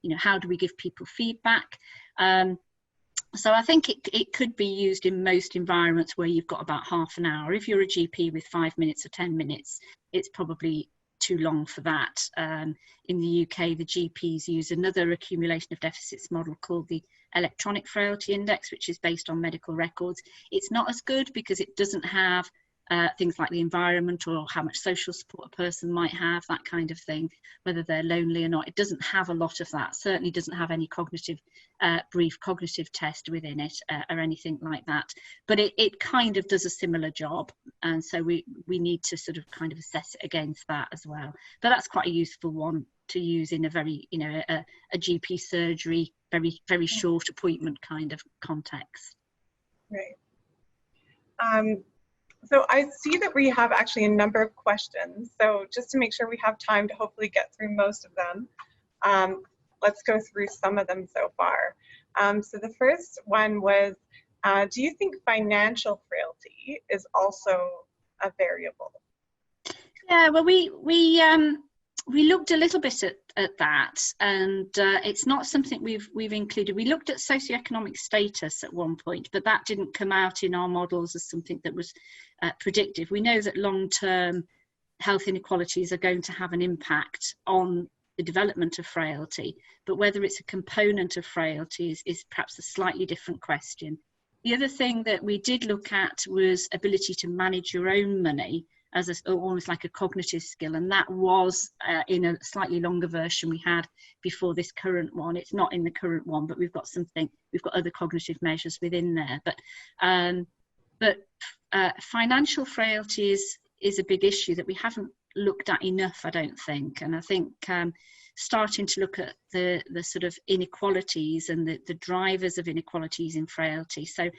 you know, how do we give people feedback? So I think it could be used in most environments where you've got about half an hour. If you're a GP with 5 minutes or 10 minutes, it's probably too long for that. In the UK, the GPs use another accumulation of deficits model called the Electronic Frailty Index, which is based on medical records. It's not as good because it doesn't have things like the environment or how much social support a person might have, that kind of thing, whether they're lonely or not. It doesn't have a lot of that. Certainly doesn't have any cognitive, brief cognitive test within it or anything like that. But it kind of does a similar job. And so we need to sort of kind of assess it against that as well. But that's quite a useful one to use in a very, you know, a GP surgery, very short appointment kind of context. Right. So I see that we have actually a number of questions. So just to make sure we have time to hopefully get through most of them, let's go through some of them so far. So the first one was, do you think financial frailty is also a variable? Yeah, well, we looked a little bit at that, and it's not something we've included. We looked at socioeconomic status at one point, but that didn't come out in our models as something that was predictive. We know that long-term health inequalities are going to have an impact on the development of frailty, but whether it's a component of frailty is perhaps a slightly different question. The other thing that we did look at was ability to manage your own money as almost like a cognitive skill, and that was in a slightly longer version we had before this current one. It's not in the current one, but we've got other cognitive measures within there. But financial frailty is a big issue that we haven't looked at enough, I don't think. And I think starting to look at the sort of inequalities and the drivers of inequalities in frailty. So,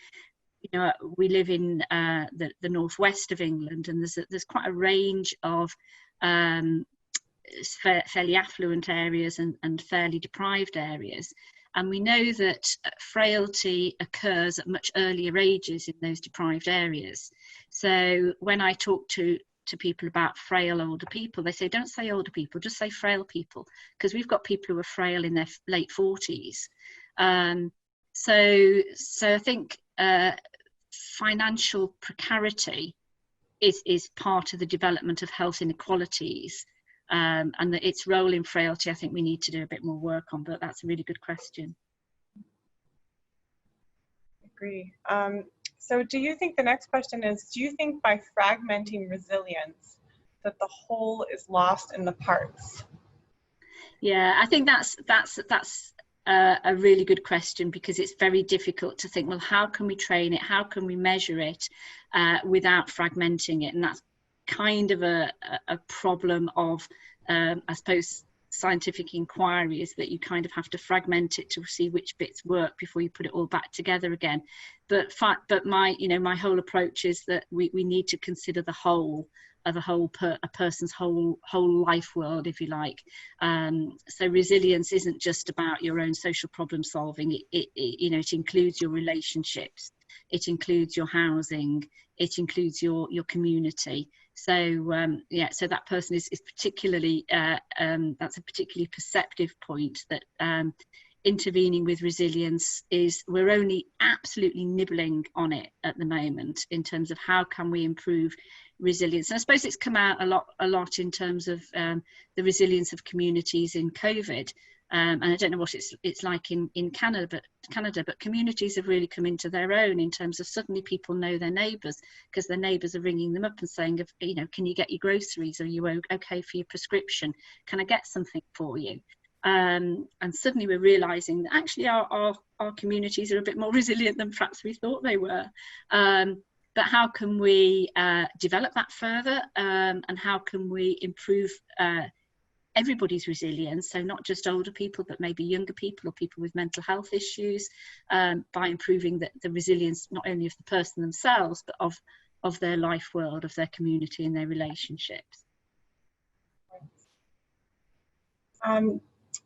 you know, we live in the northwest of England, and there's quite a range of fairly affluent areas and fairly deprived areas. And we know that frailty occurs at much earlier ages in those deprived areas. So when I talk to people about frail older people, they say, don't say older people, just say frail people, because we've got people who are frail in their late 40s. So I think financial precarity is part of the development of health inequalities, and that its role in frailty, I think we need to do a bit more work on, but that's a really good question. I agree. So do you think, the next question is, do you think by fragmenting resilience that the whole is lost in the parts? Yeah, I think that's a really good question, because it's very difficult to think, well, how can we train it? How can we measure it without fragmenting it? And that's kind of a problem of, I suppose, scientific inquiry, is that you kind of have to fragment it to see which bits work before you put it all back together again. But my whole approach is that we need to consider the whole of a person's whole life world, if you like. So resilience isn't just about your own social problem solving. It includes your relationships, it includes your housing, it includes your community. So so that person is particularly that's a particularly perceptive point, that intervening with resilience we're only absolutely nibbling on it at the moment in terms of how can we improve resilience. And I suppose it's come out a lot in terms of the resilience of communities in COVID. And I don't know what it's like in Canada, but communities have really come into their own in terms of suddenly people know their neighbours, because their neighbours are ringing them up and saying, can you get your groceries? Are you okay for your prescription? Can I get something for you? And suddenly we're realising that actually our communities are a bit more resilient than perhaps we thought they were. But how can we develop that further, and how can we improve everybody's resilience, so not just older people, but maybe younger people or people with mental health issues, by improving the resilience not only of the person themselves, but of their life world, of their community and their relationships.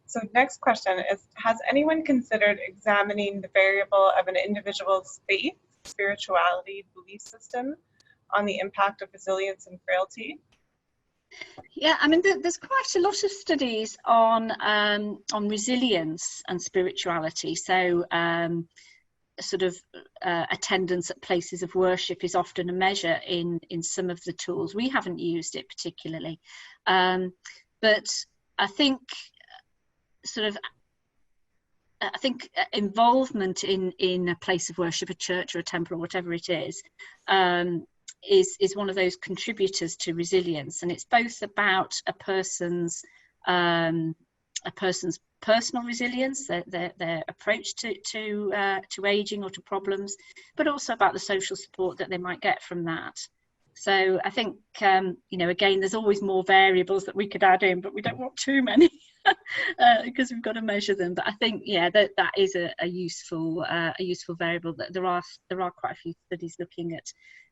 So next question is, has anyone considered examining the variable of an individual's faith, spirituality, belief system on the impact of resilience and frailty? Yeah, I mean, there's quite a lot of studies on resilience and spirituality. So sort of attendance at places of worship is often a measure in some of the tools. We haven't used it particularly, but I think involvement in a place of worship, a church or a temple or whatever it is one of those contributors to resilience. And it's both about a person's personal resilience, their approach to aging or to problems, but also about the social support that they might get from that. So I think again, there's always more variables that we could add in, but we don't want too many because we've got to measure them. But I think that is a useful variable. That there are quite a few studies looking at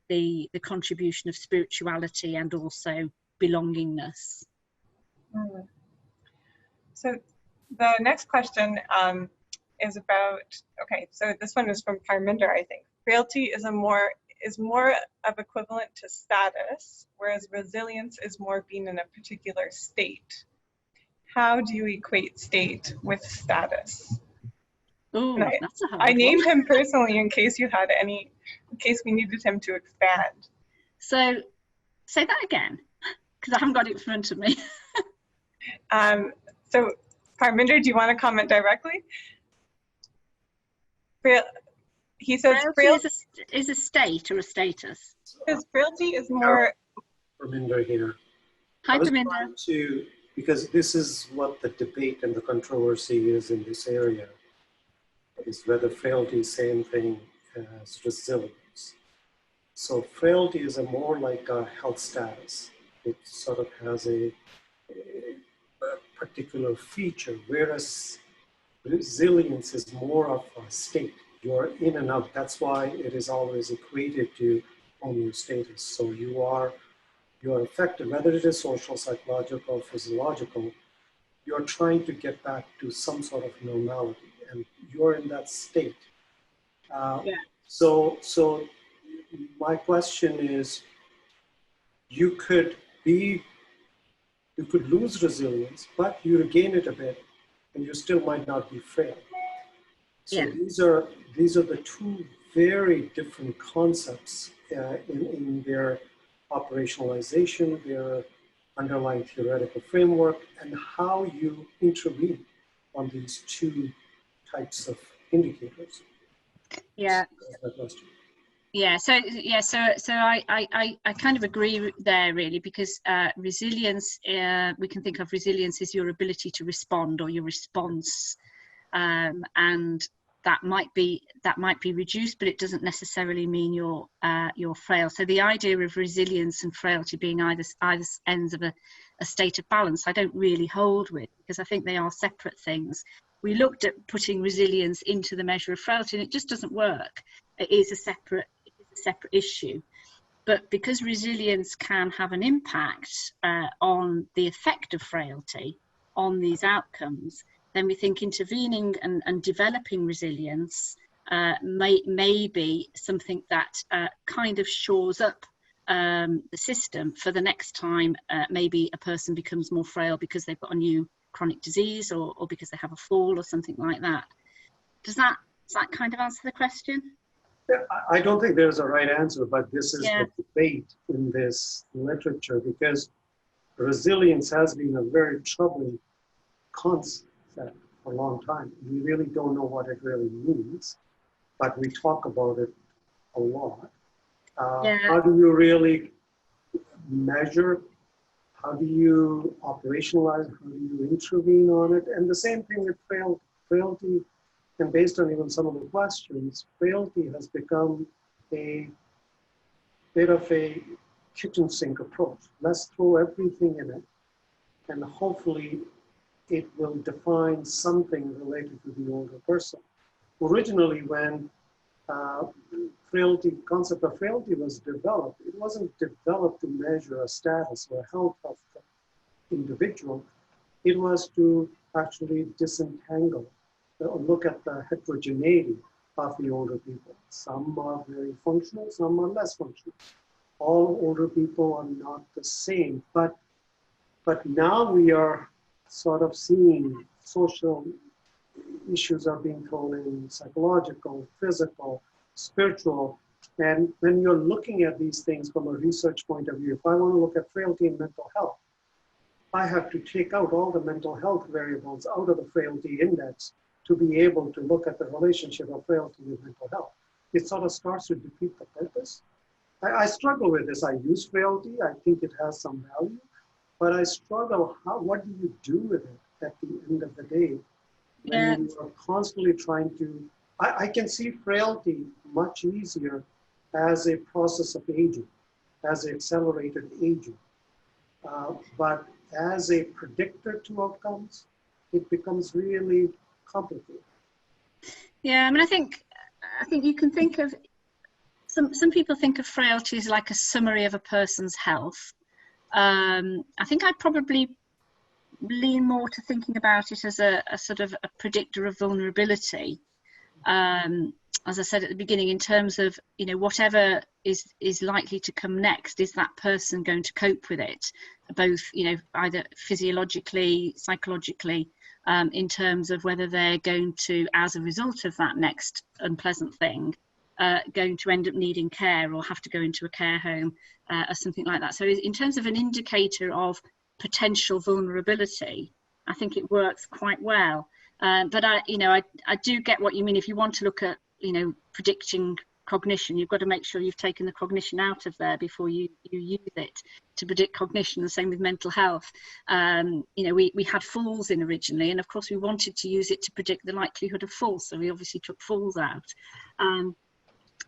the contribution of spirituality and also belongingness. So the next question is about, okay, so this one is from Parminder, I think. Frailty is more of equivalent to status, whereas resilience is more being in a particular state. How do you equate state with status? Oh, that's a hard I named one. him personally in case you had any, in case we needed him to expand. So say that again, because I haven't got it in front of me. So Parminder, do you want to comment directly? He says frailty is a state or a status. His frailty is more. Parminder here. Hi, Parminder. Because this is what the debate and the controversy is in this area, is whether frailty is the same thing as resilience. So frailty is more like a health status. It sort of has a particular feature, whereas resilience is more of a state. You're in and out. That's why it is always equated to homeostasis. So you are affected, whether it is social, psychological, physiological, you're trying to get back to some sort of normality, and you're in that state. So my question is, you could lose resilience, but you regain it a bit, and you still might not be frail. So these are the two very different concepts in their operationalization, their underlying theoretical framework, and how you intervene on these two types of indicators. Yeah. So I kind of agree there, really, because resilience, we can think of resilience as your ability to respond or your response, and that might be reduced, but it doesn't necessarily mean you're frail. So the idea of resilience and frailty being either ends of a state of balance, I don't really hold with, because I think they are separate things. We looked at putting resilience into the measure of frailty, and it just doesn't work. It is a separate issue. But because resilience can have an impact on the effect of frailty on these outcomes, then we think intervening and developing resilience may be something that kind of shores up the system for the next time maybe a person becomes more frail because they've got a new chronic disease or because they have a fall or something like that. Does that kind of answer the question? Yeah, I don't think there's a right answer, but this is the debate in this literature, because resilience has been a very troubling concept for a long time. We really don't know what it really means, but we talk about it a lot. How do you really measure? How do you operationalize? How do you intervene on it? And the same thing with frailty. And based on even some of the questions, frailty has become a bit of a kitchen sink approach. Let's throw everything in it, and hopefully it will define something related to the older person. Originally, when concept of frailty was developed, it wasn't developed to measure a status or health of the individual. It was to actually disentangle, look at the heterogeneity of the older people. Some are very functional, some are less functional. All older people are not the same, but now we are sort of seeing social issues are being thrown in, psychological, physical, spiritual. And when you're looking at these things from a research point of view, if I want to look at frailty and mental health, I have to take out all the mental health variables out of the frailty index to be able to look at the relationship of frailty with mental health. It sort of starts to defeat the purpose. I struggle with this. I use frailty. I think it has some value, but I struggle. What do you do with it at the end of the day when you are constantly trying to? I can see frailty much easier as a process of aging, as accelerated aging, but as a predictor to outcomes, it becomes really complicated. Yeah, I mean, I think you can think of some people think of frailty as like a summary of a person's health. I think I'd probably lean more to thinking about it as a sort of a predictor of vulnerability. As I said at the beginning, in terms of, you know, whatever is likely to come next, is that person going to cope with it, both, you know, either physiologically, psychologically, in terms of whether they're going to, as a result of that next unpleasant thing, going to end up needing care or have to go into a care home or something like that. So in terms of an indicator of potential vulnerability, I think it works quite well. But I do get what you mean. If you want to look at, you know, predicting cognition, you've got to make sure you've taken the cognition out of there before you use it to predict cognition. The same with mental health. You know, we had falls in originally, and of course we wanted to use it to predict the likelihood of falls, so we obviously took falls out.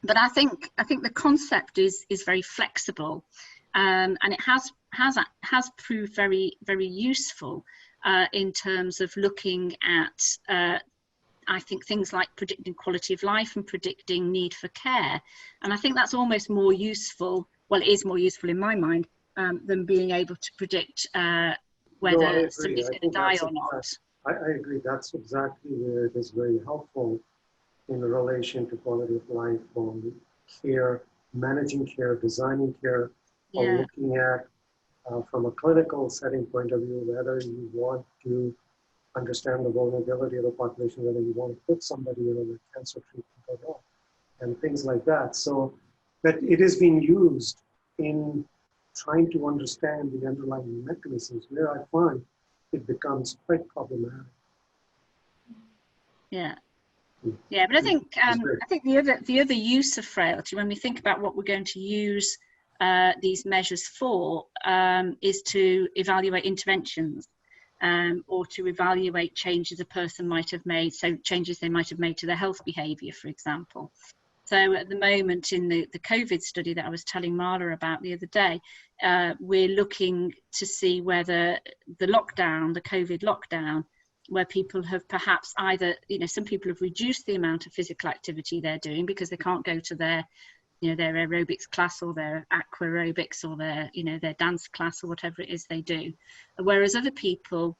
But I think the concept is very flexible, and it has proved very, very useful in terms of looking at I think things like predicting quality of life and predicting need for care. And I think that's almost more useful, well, it is more useful in my mind, than being able to predict whether somebody's going to die or not. I agree, that's exactly where it is very helpful in relation to quality of life, on care, managing care, designing care, or looking at from a clinical setting point of view, whether you want to understand the vulnerability of the population, whether you want to put somebody on a cancer treatment or not, and things like that. So that it is being used in trying to understand the underlying mechanisms, where I find it becomes quite problematic. Yeah. Yeah, but I think the other use of frailty, when we think about what we're going to use these measures for, is to evaluate interventions, or to evaluate changes a person might have made, so changes they might have made to their health behaviour, for example. So at the moment in the COVID study that I was telling Marla about the other day, we're looking to see whether the lockdown, the COVID lockdown, where people have perhaps either, you know, some people have reduced the amount of physical activity they're doing because they can't go to their, you know, their aerobics class or their aqua aerobics or their, you know, their dance class or whatever it is they do. Whereas other people,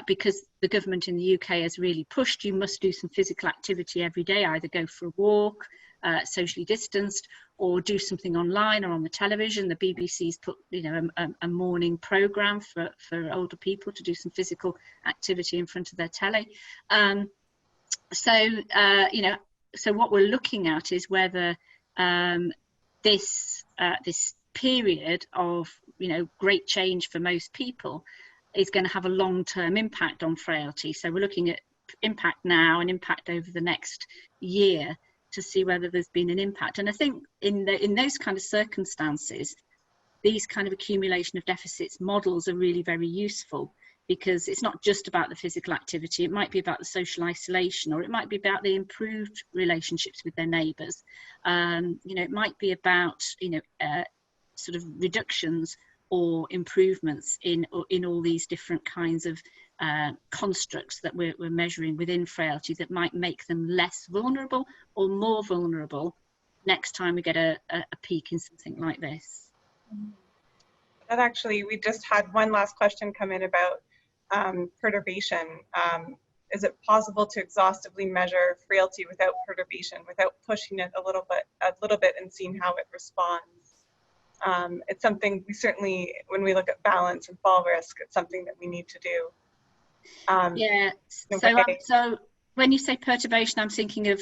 because the government in the UK has really pushed, you must do some physical activity every day, either go for a walk, socially distanced, or do something online or on the television. The BBC's put, you know, a morning programme for older people to do some physical activity in front of their telly. You know, so what we're looking at is whether this period of, you know, great change for most people is going to have a long-term impact on frailty. So we're looking at impact now and impact over the next year to see whether there's been an impact. And I think in those kind of circumstances, these kind of accumulation of deficits models are really very useful, because it's not just about the physical activity. It might be about the social isolation, or it might be about the improved relationships with their neighbours. You know, it might be about, you know, sort of reductions or improvements in all these different kinds of constructs that we're measuring within frailty that might make them less vulnerable or more vulnerable next time we get a peak in something like this. And actually, we just had one last question come in about perturbation. Is it possible to exhaustively measure frailty without perturbation, without pushing it a little bit and seeing how it responds? It's something we certainly, when we look at balance and fall risk, it's something that we need to do. So when you say perturbation, I'm thinking of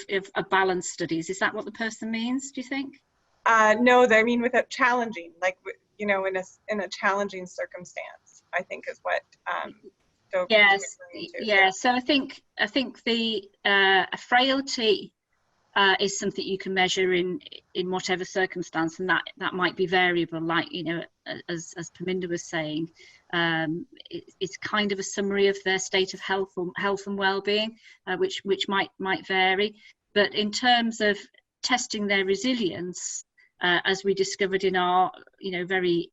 balance studies. Is that what the person means, do you think? No, I mean without challenging, like, you know, in a challenging circumstance, I think is what yes, yeah. So I think the frailty is something you can measure in whatever circumstance, and that might be variable, like, you know, as Paminda was saying, it's kind of a summary of their state of health and well-being, which might vary. But in terms of testing their resilience, as we discovered in our, you know, very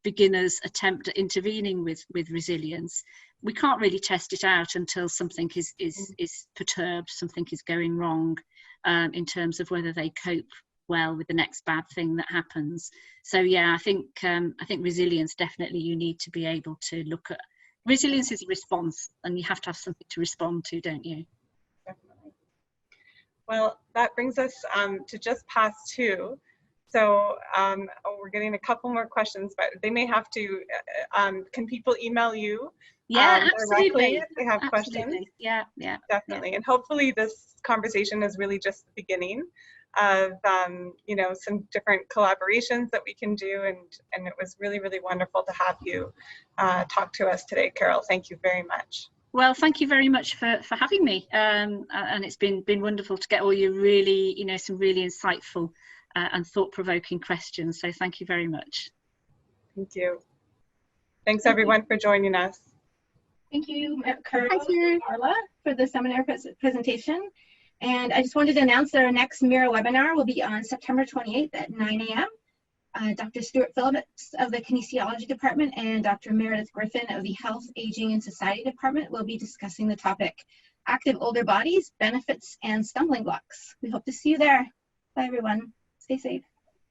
beginners attempt at intervening with resilience, we can't really test it out until something is perturbed, something is going wrong, in terms of whether they cope well with the next bad thing that happens. So yeah, I think resilience, definitely you need to be able to look at, resilience is a response, and you have to have something to respond to, don't you? Definitely. Well, that brings us to just past 2. So we're getting a couple more questions, but they may have to, can people email you directly if they have questions? Yeah. Definitely. And hopefully this conversation is really just the beginning of, you know, some different collaborations that we can do. And it was really, really wonderful to have you talk to us today, Carol. Thank you very much. Well, thank you very much for having me. And it's been wonderful to get all your really, you know, some really insightful and thought-provoking questions. So thank you very much. Thank you. Thanks everyone for joining us. Thank you, Carol and Carla, for the seminar presentation. And I just wanted to announce that our next MIRA webinar will be on September 28th at 9 a.m. Dr. Stuart Phillips of the Kinesiology Department and Dr. Meredith Griffin of the Health, Aging and Society Department will be discussing the topic, Active Older Bodies, Benefits and Stumbling Blocks. We hope to see you there. Bye everyone. Stay safe.